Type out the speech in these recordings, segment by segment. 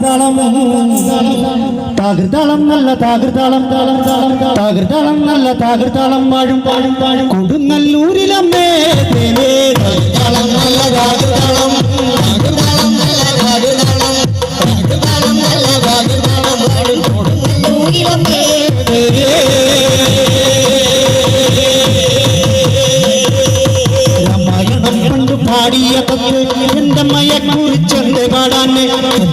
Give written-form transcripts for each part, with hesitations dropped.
താകൃതാളം താകൃതാളം നല്ല താകൃതാളം താകൃതാളം നല്ല താകൃതാളം വാഴും കൊടുങ്ങല്ലൂരിലമ്മേ താകൃതാളം നല്ല താകൃതാളം താകൃതാളം നല്ല താകൃതാളം താകൃതാളം നല്ല താകൃതാളം വാഴും കൊടുങ്ങല്ലൂരിലമ്മേ എന്റെ മയക്കുറിച്ചെന്റെ പാടാനെ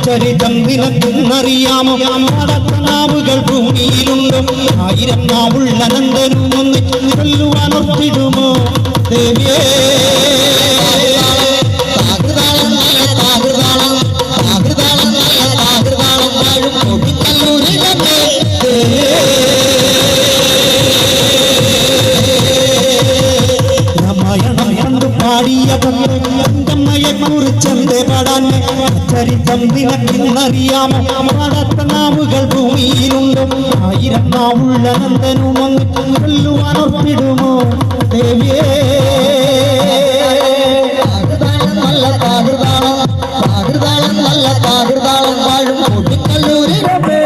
ചരിതം നിനക്കുന്നറിയാമോ നാവുകൾ ഭൂമിയിലുണ്ട് ആയിരം നാവുള്ള നന്ദനും ഒന്ന് കൊല്ലുവാനൊത്തിടുമോ ദേവിയേ താകൃതാളം നല്ല താകൃതാളം താകൃതാളം നല്ല താകൃതാളം വാഴും കൊടുങ്ങല്ലൂരിലമ്മേ രാമായണം കണ്ടു പാടിയ കുറിച്ചെന്റെ പാടാനെ ചരിതം നിനക്കുന്നറിയാമോ പാടാത്ത നാവുകൾ ഭൂമിയിലുണ്ട് ആയിരം നാവുള്ള നന്ദനും അങ്ങ് കൊല്ലുവാനൊപ്പിടുമോ ദേവിയേ താകൃതാളം നല്ല താകൃതാളം താകൃതാളം നല്ല താകൃതാളം വാഴും കൊടുങ്ങല്ലൂരിലമ്മേ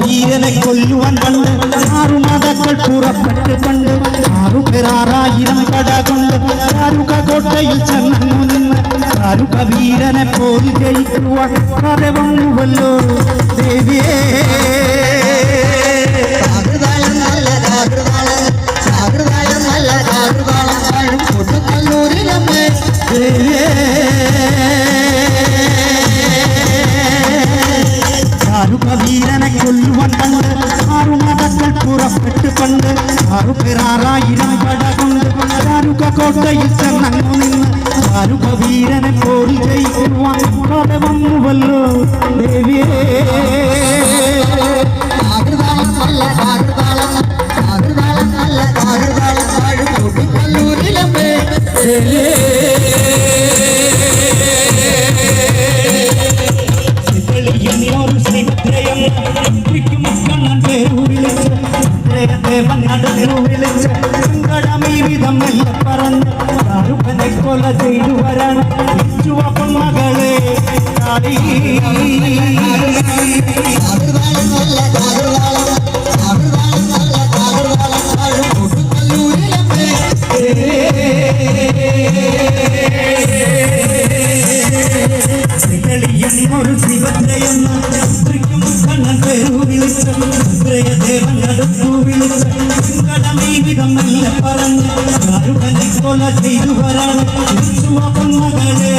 വീരനെ കൊല്ലുവാൻ കണ്ട് 6 മാതാക്കൾ പുറപ്പെട്ട് കണ്ട് 6,000 കട കൊണ്ട് ദാരുക കോട്ടയിൽ ചെന്നു നിന്ന് ദാരുക വീരനെ പോയി ജയിക്കുവാൻ കഥ വന്നുവല്ലോ ദേവിയേ താകൃതാളം നല്ല താകൃതാളം താകൃതാളം നല്ല താകൃതാളം വാഴും കൊടുങ്ങല്ലൂരിലമ്മേ ദേവിയേ വീരനെ കൊല്ലുവാൻ കണ്ട് 6 മാതാക്കൾ പുറപ്പെട്ട് കണ്ട് 6,000 കട കൊണ്ട് ദാരുക കോട്ടയിൽ ചെന്നു നിന്ന് ദാരുക വീരനെ പോയി ജയിക്കുവാൻ കഥ വന്നുവല്ലോ ദേവിയേ താകൃതാളം നല്ല താകൃതാളം താകൃതാളം നല്ല താകൃതാളം വാഴും കൊടുങ്ങല്ലൂരിലമ്മേ കൊല ചെയ്തു വരാൻ മകളെ ഒരു ശിവജയെന്ന് കണ്ണൻ പേരു വിളിച്ചു ദേവൻ അടുത്തു വിളിച്ചു ജീവിതം നല്ല പറഞ്ഞു ദാരുകനെ കൊല ചെയ്തു വരാൻ മകളെ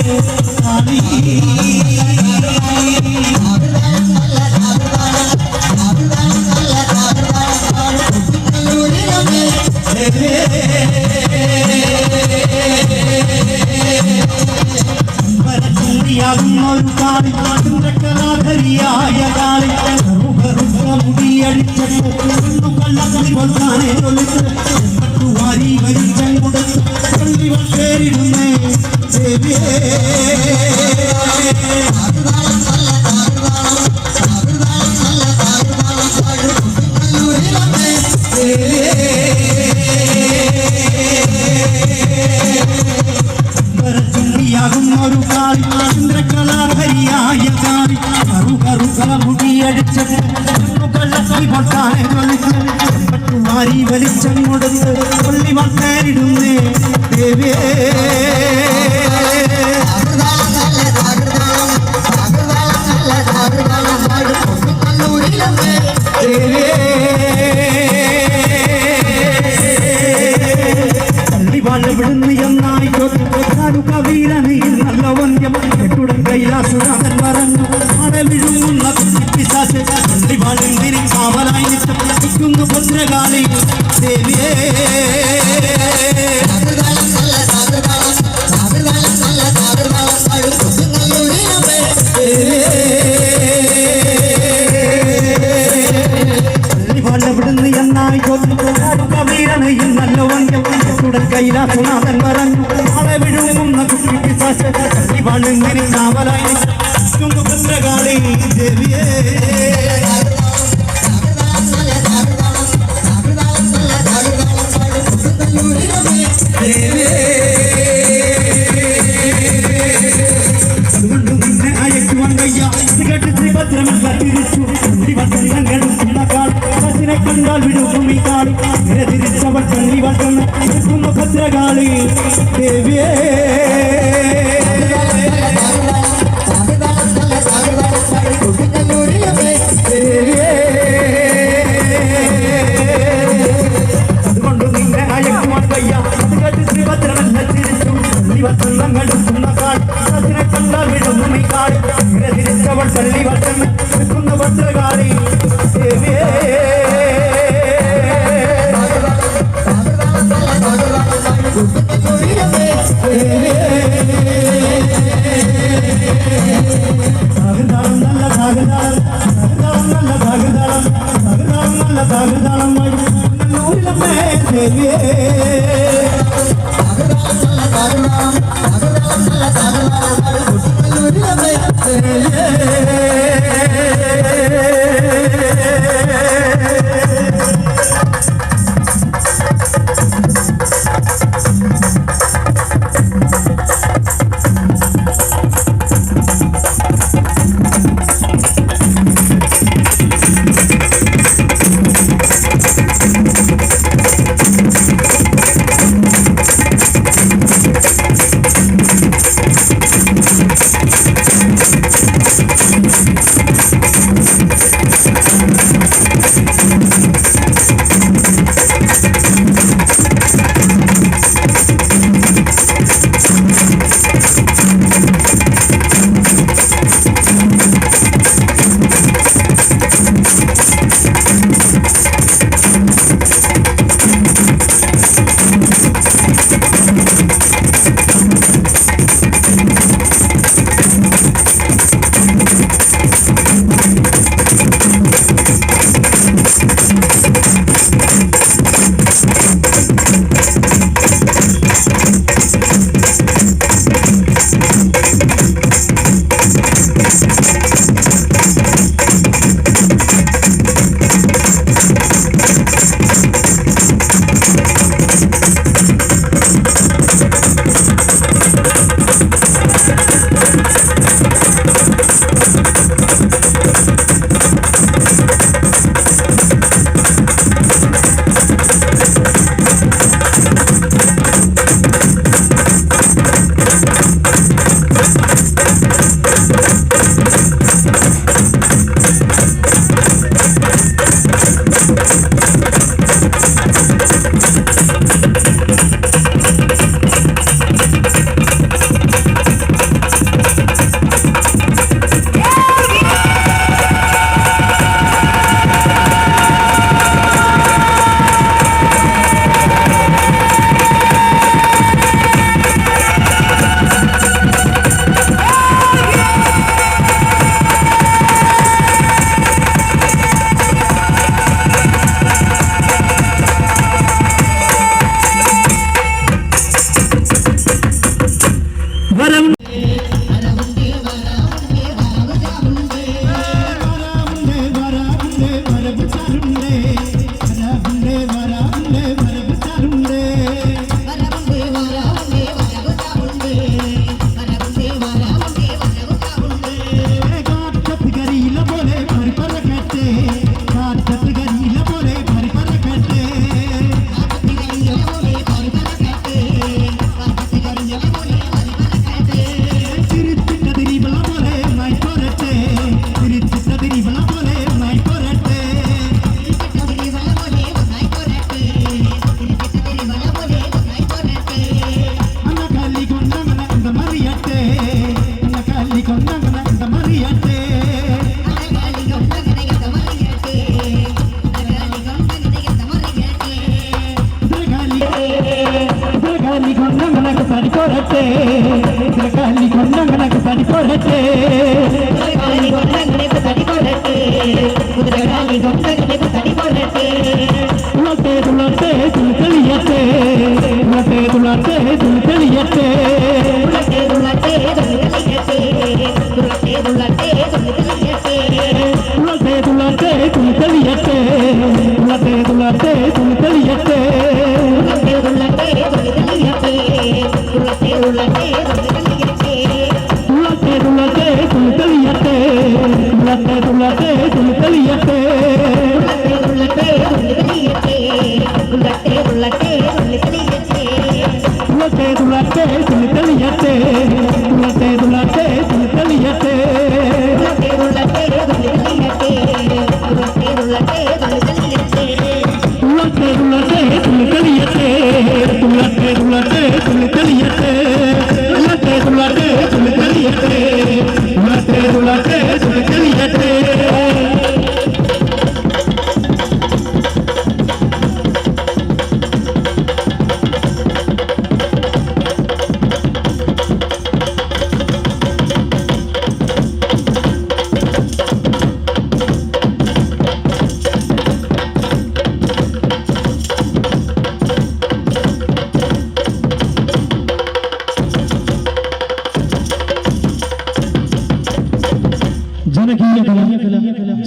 ഒരു കാളി ചന്ദ്രകലാധരിയായ കാളി മുടിയടിച്ചു കള്ളക്കളി കൊല്ലാനെ വാരി വലിച്ചം കൊടുത്ത് പള്ളിവൾ കേറിടുന്നേ ദേവിയേ ഒരു കാളി ചന്ദ്രകലാധരിയായ കാളി കറുകറുകള മുടിയടിച്ചിട്ട് കള്ളക്കളി കൊട്ടാനെ വാരി വലിച്ചം കൊടുത്ത് പള്ളിവൾ കേറിടുന്നേ ദേവിയേ വിടുന്നു എന്നായിക്കോട്ടെ ദാരുക വീരനെ നല്ല വന്യം കെട്ടുടൻ കൈലാസുനാഥൻ പറഞ്ഞു മഴ വിഴുങ്ങുന്ന പിശാച് പള്ളിവാളിൽ നിരി കാവലായി നിൽക്കുന്നു ഭദ്രകാളി ദേവിയേ പള്ളിവാളിവിടുന്നു എന്നായിക്കോട്ടെ ദാരുക വീരനെ നല്ല വന്യം കെട്ടുടൻ കൈലാസുനാഥൻ പറഞ്ഞു മഴ വിഴുങ്ങുന്ന പിശാച് പള്ളിവാളിൽ നിരി കാവലായി നിൽക്കുന്നു Bhadrakali ദേവിയേ Hey, hey, hey. Bhadrakali ദേവിയേ അതുകൊണ്ട് നിന്നെ അയക്കുവാൻ വയ്യ അത് കേട്ട് ശ്രീഭദ്രനല്ല ചിരിച്ചു പള്ളിവട്ടങ്ങളെടുക്കുന്ന കാട് അതിനെ കണ്ടാൽ വിടുന്നു ഈ കാട് ഇങ്ങനെ തിരിച്ചവൾ പള്ളിവട്ടം നിൽക്കുന്ന ഭദ്രകാളി ദേവിയേ Let's തുള്ളട്ടെ തുള്ളിക്കളിയട്ടെ തുള്ളട്ടെ തുള്ളട്ടെ തുള്ളിക്കളിയട്ടെ जनकीय कला